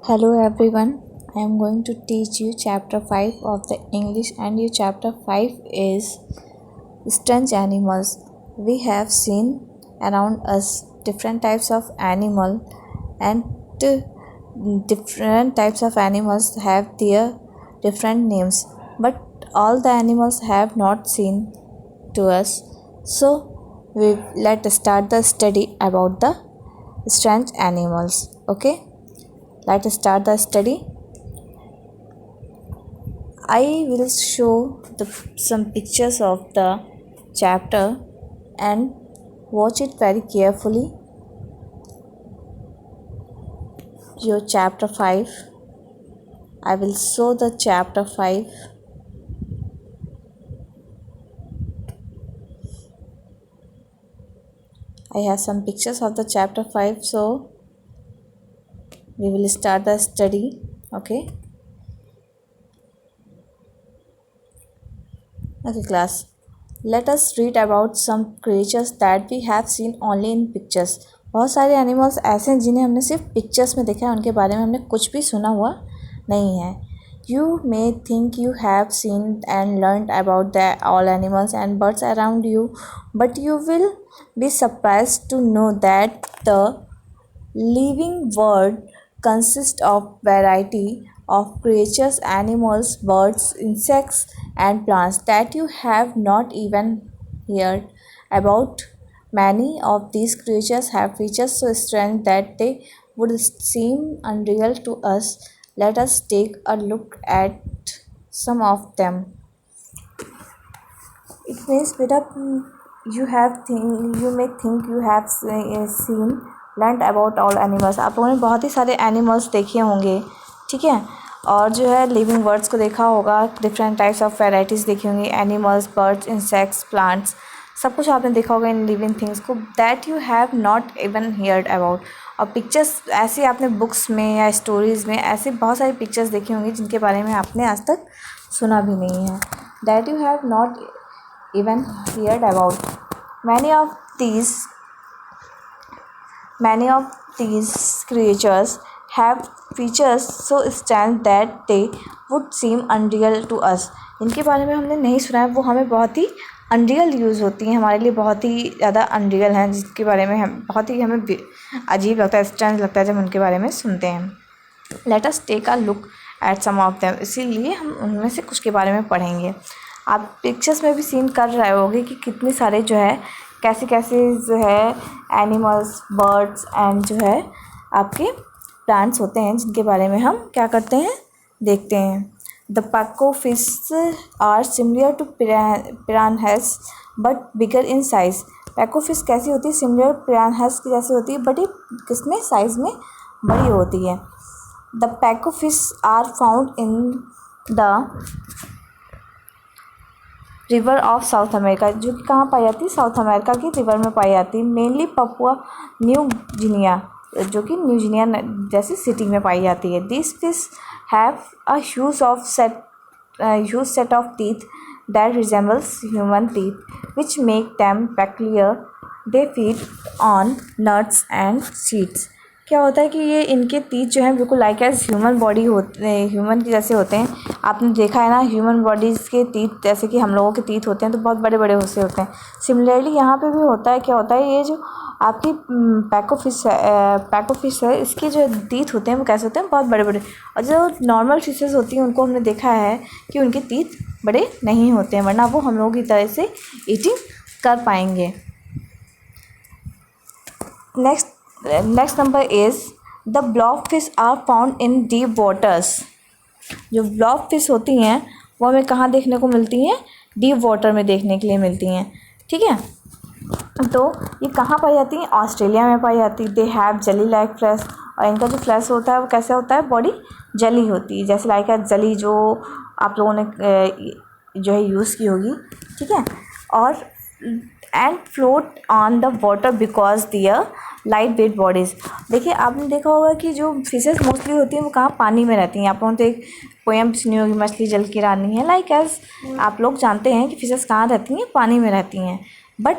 Hello everyone, I am going to teach you chapter 5 of the English and your chapter 5 is strange animals. We have seen around us different types of animal and different types of animals have their different names, but all the animals have not seen to us. So let's start the study about the strange animals. Okay, let's start the study. I will show some pictures of the chapter and watch it very carefully. Your chapter 5. I will show the chapter 5. I have some pictures of the chapter 5, so we will start the study. Okay. Okay, class. Let us read about some creatures that we have seen only in pictures. बहुत सारे animals ऐसे हैं जिन्हें हमने सिर्फ pictures में देखा है, उनके बारे में हमने कुछ भी सुना हुआ नहीं है. You may think you have seen and learned about all animals and birds around you, but you will be surprised to know that the living world consists of variety of creatures, animals, birds, insects, and plants that you have not even heard about. Many of these creatures have features so strange that they would seem unreal to us. Let us take a look at some of them. It means beta you may think you have seen learned about all animals. आप लोगों ने बहुत ही सारे animals देखे होंगे, ठीक है, और जो है लिविंग वर्ड्स को देखा होगा, डिफरेंट टाइप्स ऑफ वैराइटीज़ देखी होंगी, एनिमल्स, बर्ड्स, इंसेक्ट्स, प्लांट्स, सब कुछ आपने देखा होगा इन लिविंग थिंग्स को that you have not even heard about. और पिक्चर्स ऐसी आपने बुक्स में या स्टोरीज़ में ऐसी बहुत सारी पिक्चर्स देखी होंगी जिनके बारे में आपने आज तक सुना भी नहीं है. That you have not even heard about. Many of these creatures have features so strange that they would seem unreal to us. इनके बारे में हमने नहीं सुना है, वो हमें बहुत ही अनरियल यूज़ होती हैं, हमारे लिए बहुत ही ज़्यादा अनरियल हैं, जिसके बारे में हम बहुत ही हमें अजीब लगता है, स्ट्रेंज लगता है जब उनके बारे में सुनते हैं. Let us take a look at some of them. इसीलिए हम उनमें से कुछ के बारे में पढ़ेंगे. आप पिक्चर्स में भी सीन कर रहे होगे कि कितने सारे जो है कैसे कैसे जो है एनिमल्स, बर्ड्स एंड जो है आपके प्लांट्स होते हैं जिनके बारे में हम क्या करते हैं, देखते हैं. The pacu fish are similar to piranhas but bigger in size. Pacu fish कैसी होती है, सिमिलर पिरानहास की जैसी होती है, बट ये किसमें, साइज़ में बड़ी होती है. The pacu fish are found in the river of South America, जो कि कहाँ पाई जाती है, साउथ अमेरिका की रिवर में पाई जाती है. मेनली पपुआ न्यू गिनिया, जो कि न्यू गिनिया जैसी सिटी में पाई जाती है. This fish have a huge set of teeth that resembles human teeth which make them peculiar. They feed on nuts and seeds. क्या होता है कि ये इनके टीथ जो हैं बिल्कुल लाइक एज ह्यूमन बॉडी होते हैं, ह्यूमन की जैसे होते हैं. आपने देखा है ना, ह्यूमन बॉडीज़ के टीथ जैसे कि हम लोगों के टीथ होते हैं तो बहुत बड़े बड़े से होते हैं. सिमिलरली यहाँ पे भी होता है. क्या होता है, ये जो आपकी पैको फिश है, इसके जो टीथ होते हैं वो कैसे होते हैं, बहुत बड़े बड़े. और जो नॉर्मल फिशेज़ होती हैं उनको हमने देखा है कि उनके टीथ बड़े नहीं होते हैं, वरना वो हम लोगों की तरह से ईटिंग कर पाएंगे. Next number is the blob fish are found in deep waters. जो ब्लॉब फिश होती हैं वो हमें कहाँ देखने को मिलती हैं, डीप वाटर में देखने के लिए मिलती हैं, ठीक है. तो ये कहाँ पाई जाती हैं, ऑस्ट्रेलिया में पाई जाती है. They have jelly like flash, और इनका जो फ्लैश होता है वो कैसे होता है, बॉडी जेली होती है, जैसे लाइक है जेली जो आप लोगों ने जो है यूज़ की होगी, ठीक है. और and float on the water because their light weight bodies. देखिए, आपने देखा होगा कि जो फिशेस मोस्टली होती हैं वो कहाँ, पानी में रहती हैं. आप लोगों ने तो एक पोएम सुनी होगी, मछली जल की रानी है. लाइक एज आप लोग जानते हैं कि फिशेस कहाँ रहती हैं, पानी में रहती हैं. बट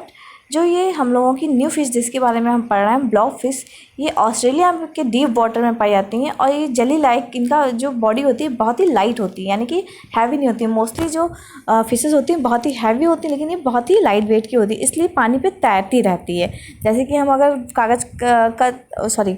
जो ये हम लोगों की न्यू फिश जिसके बारे में हम पढ़ रहे हैं, ब्लॉब फिश, ये ऑस्ट्रेलिया के डीप वाटर में पाई जाती हैं और ये जेली लाइक, इनका जो बॉडी होती है बहुत ही लाइट होती है, यानी कि हैवी नहीं होती है। मोस्टली जो फिशेस होती हैं बहुत ही हैवी होती हैं, लेकिन ये बहुत ही लाइट वेट की होती है, इसलिए पानी पे तैरती रहती है। जैसे कि हम अगर कागज़ का सॉरी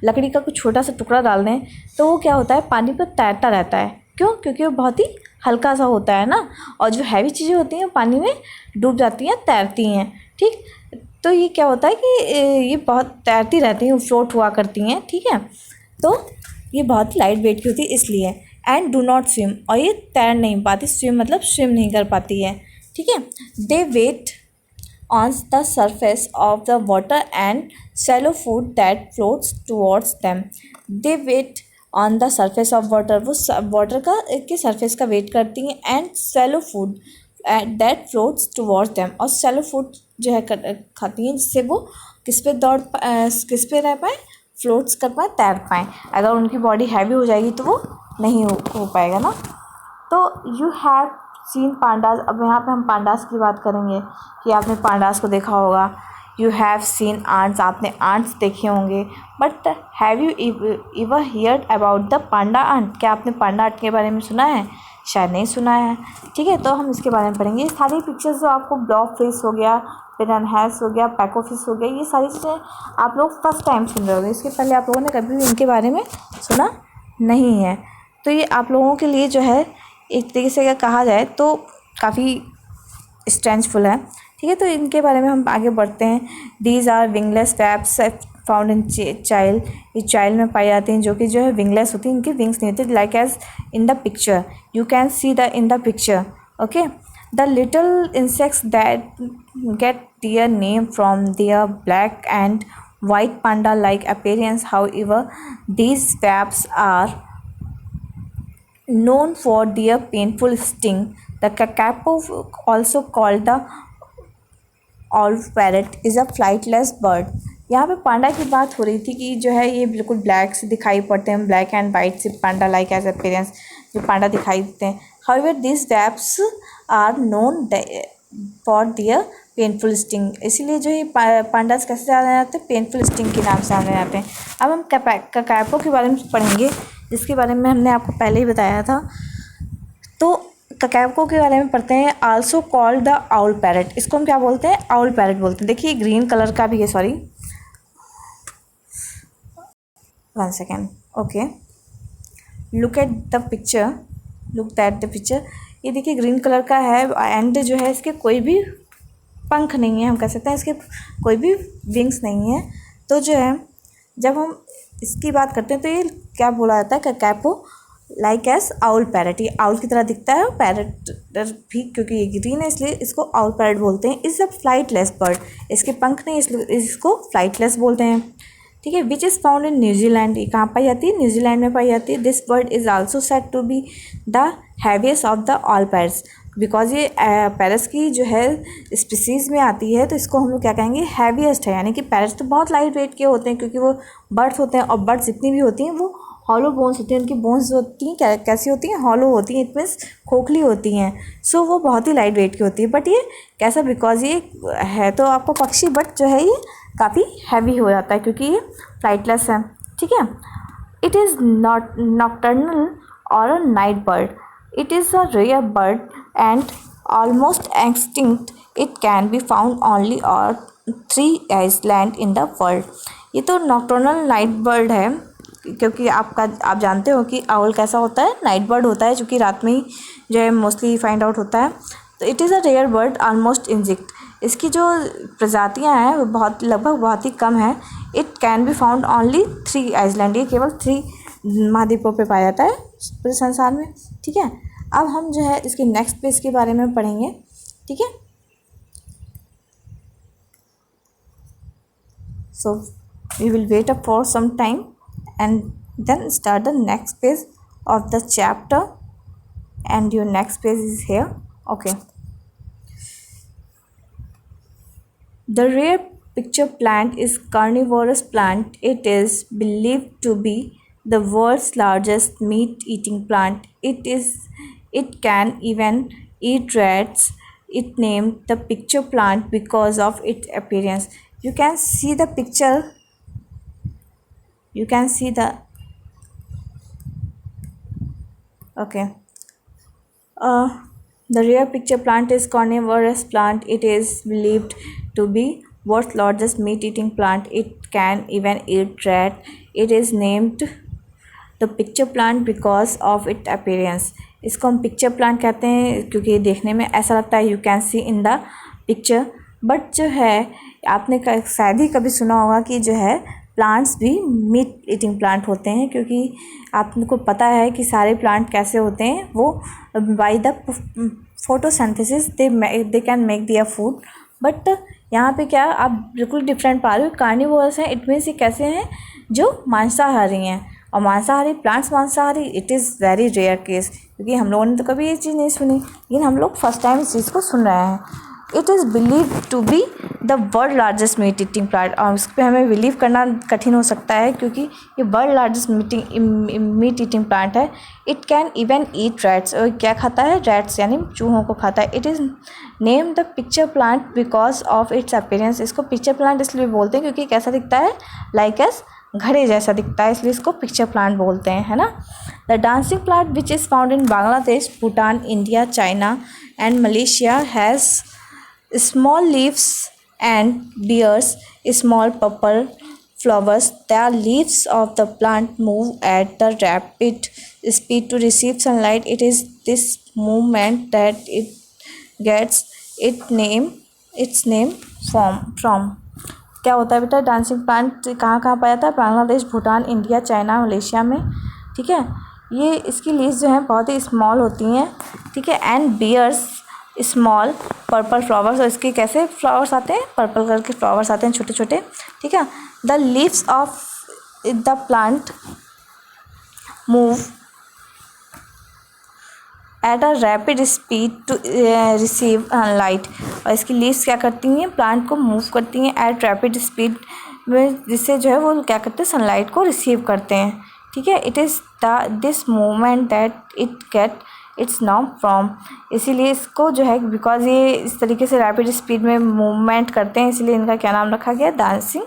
लकड़ी का कुछ छोटा सा टुकड़ा डाल दें तो वो क्या होता है, पानी पर तैरता रहता है। क्यों? क्योंकि वो बहुत ही हल्का सा होता है ना, और जो हैवी चीज़ें होती हैं पानी में डूब जाती हैं, तैरती हैं। ठीक, तो ये क्या होता है कि ये बहुत तैरती रहती हैं, फ्लोट हुआ करती हैं। ठीक है, तो ये बहुत लाइट वेट की होती है इसलिए। एंड डू नॉट स्विम, और ये तैर नहीं पाती, स्विम मतलब स्विम नहीं कर पाती है। ठीक है, दे wait on the surface of the water and shallow food that floats towards them. They wait on the surface of water, वो वाटर का के सरफेस का वेट करती हैं। And shallow food that floats towards them, और shallow food जो है खाती हैं जिससे वो किस पे रह पाए, फ्लोट्स कर पाए, तैर पाएँ। अगर उनकी बॉडी हैवी हो जाएगी तो वो नहीं हो पाएगा ना। तो यू हैव सीन पांडास, अब यहाँ पे हम पांडास की बात करेंगे कि आपने पांडास को देखा होगा। यू हैव सीन आंट्स, आपने आंट्स देखे होंगे। But have you ever heard about the panda ant, क्या आपने पांडा आंट के बारे में सुना है? शायद नहीं सुना है। ठीक है, तो हम इसके बारे में पढ़ेंगे। ये सारी पिक्चर्स जो आपको ब्लॉब फिश हो गया, पिरान्हास हो गया, पैको फिश हो गया, ये सारी चीज़ें आप लोग फर्स्ट टाइम सुन रहे होंगे। इसके पहले आप लोगों ने कभी भी इनके बारे में सुना नहीं है। तो ये आप लोगों के लिए जो है एक तरीके से अगर कहा जाए तो काफ़ी स्ट्रेंथफुल है। ठीक है, तो इनके बारे में हम आगे बढ़ते हैं। These are wingless crabs found in child, ये चाइल्ड में पाई जाती हैं, जो कि जो है विंगलेस होती हैं, इनकी विंग्स नहीं होती, like as in the picture, you can see the in the picture. Okay, the little insects that get their name from their black and white panda like appearance, however these crabs are known for their painful sting. The kakapo, also called the owl parrot, is a flightless bird. यहाँ पे पांडा की बात हो रही थी कि जो है ये बिल्कुल ब्लैक से दिखाई पड़ते हैं, ब्लैक एंड वाइट से पांडा लाइक एज अपीयरेंस, जो पांडा दिखाई देते हैं। However this crabs are known for their painful sting, इसीलिए जो ये पांडास कैसे जाने जाते हैं, पेनफुल स्टिंग के नाम से जाने जाते हैं। अब हम ककापो के बारे में पढ़ेंगे, जिसके बारे में हमने आपको पहले ही बताया था। तो ककापो के बारे में पढ़ते हैं। Also called the owl parrot, इसको हम क्या बोलते हैं? आउल पैरट बोलते हैं। देखिए ग्रीन कलर का भी है, sorry 1 second, okay, look at the picture, look that the picture. ये देखिए ग्रीन कलर का है एंड जो है इसके कोई भी पंख नहीं है, हम कह सकते हैं इसके कोई भी विंग्स नहीं है। तो जो है जब हम इसकी बात करते हैं तो ये क्या बोला जाता है? ककापो लाइक एज आउल पैरट, ये आउल की तरह दिखता है, पैरट भी क्योंकि ये ग्रीन है इसलिए इसको आउल पैरट बोलते हैं। इज़ अ फ्लाइटलेस बर्ड, इसके पंख नहीं इसलिए इसको फ्लाइटलेस बोलते हैं। ठीक है, which is found in New Zealand, ये कहाँ पाई जाती है? न्यूजीलैंड में पाई जाती है। This bird is also said to be the heaviest of the all parrots, because ये पैरट्स की जो है स्पीसीज़ में आती है, तो इसको हम लोग क्या कहेंगे? हैवीएस्ट है। यानी कि पैरट्स तो बहुत लाइट वेट के होते हैं क्योंकि वो बर्ड्स होते हैं, और बर्ड्स जितनी भी होती हैं वो हॉलो बोन्स होती हैं, उनकी बोन्स जो होती हैं कैसी होती हैं? हॉलो होती हैं, इट मीन्स खोखली होती हैं। सो वो बहुत ही लाइट वेट की होती है। बट ये कैसा? बिकॉज ये है तो आपको पक्षी, बट जो है ये काफ़ी हैवी हो जाता है क्योंकि ये फ्लाइटलेस है। ठीक है, इट इज़ नॉट नॉक्टर्नल और a night bird, it is a rare bird and almost extinct, it can be found only और 3 आइलैंड इन द वर्ल्ड। ये तो नॉक्टर्नल नाइट बर्ड है क्योंकि आप जानते हो कि आउल कैसा होता है? नाइट बर्ड होता है, जो कि रात में ही जो है मोस्टली फाइंड आउट होता है। तो it is a rare bird almost extinct, इसकी जो प्रजातियां हैं वो लगभग बहुत ही कम है। It can be found only 3 island, ये केवल 3 महाद्वीपों पे पाया जाता है पूरे संसार में। ठीक है, अब हम जो है इसके नेक्स्ट पेज के बारे में पढ़ेंगे। ठीक है, so we will wait up for some time and then start the next page of the chapter, and your next page is here. Okay, the rare picture plant is carnivorous plant. It is believed to be the world's largest meat eating plant. It can even eat rats. it named the picture plant because of its appearance. You can see the picture. You can see the okay. The rare picture plant is carnivorous plant. It is believed to be world's largest meat-eating plant. It can even eat rat. It is named the picture plant because of its appearance. इसको हम pitcher plant कहते हैं क्योंकि देखने में ऐसा लगता है. You can C in the picture. But जो है आपने शायद ही कभी सुना होगा कि जो है प्लांट्स भी मीट ईटिंग प्लांट होते हैं, क्योंकि आपको पता है कि सारे प्लांट कैसे होते हैं. वो by the photosynthesis they can make their food. But यहाँ पे क्या आप बिल्कुल डिफरेंट पा रहे हो. कार्निवोरस हैं, इट मीन्स ये कैसे हैं जो मांसाहारी हैं. और मांसाहारी प्लांट्स मांसाहारी it is very rare case, क्योंकि हम लोगों ने तो कभी ये चीज़ नहीं सुनी, लेकिन हम लोग फर्स्ट टाइम इस चीज़ को सुन रहे हैं. It is believe to be the world largest meat eating plant. और उस पर हमें बिलीव करना कठिन हो सकता है क्योंकि ये world largest meat eating plant है. It can even eat rats. और क्या खाता है? रैट्स यानी चूहों को खाता है. It is name the pitcher plant because of its appearance. इसको पिक्चर प्लांट इसलिए बोलते हैं क्योंकि कैसा दिखता है, लाइक एस घड़े जैसा दिखता है, इसलिए इसको पिक्चर प्लांट बोलते हैं, है ना. The dancing plant which is found in Bangladesh, Bhutan, India, China and Malaysia has small leaves and bears small purple flowers. The leaves of the plant move at the rapid speed to receive sunlight. It is this movement that it gets its name from. क्या होता है बेटा? Dancing plant कहाँ कहाँ पाया जाता है? Bangladesh, Bhutan, India, China, Malaysia में. ठीक है. ये इसकी लीव्स जो हैं बहुत ही स्मॉल होती हैं. ठीक है. And bears small purple flowers. और इसके कैसे फ्लावर्स आते हैं? पर्पल कलर के फ्लावर्स आते हैं, छोटे छोटे. ठीक है. The leaves of the plant move at a rapid speed to receive light. और इसकी लीव्स क्या करती हैं? प्लांट को मूव करती हैं एट रैपिड स्पीड में, जिससे जो है वो क्या करते हैं? सनलाइट को रिसीव करते हैं. ठीक है. It is this movement that it get it's नाम फ्रॉम. इसीलिए इसको जो है बिकॉज ये इस तरीके से रैपिड स्पीड में मूवमेंट करते हैं, इसलिए इनका क्या नाम रखा गया? Dancing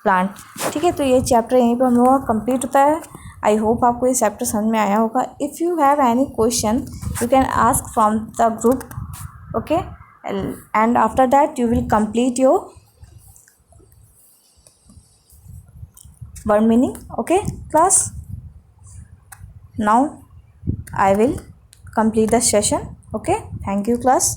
plant. ठीक है. तो ये चैप्टर यहीं पर हम लोगों का कंप्लीट होता है. आई होप आपको ये चैप्टर समझ में आया होगा. If you have any question you can ask from the group. Okay. And after that you will complete your word meaning. Okay class. Now I will complete the session. Okay, thank you class.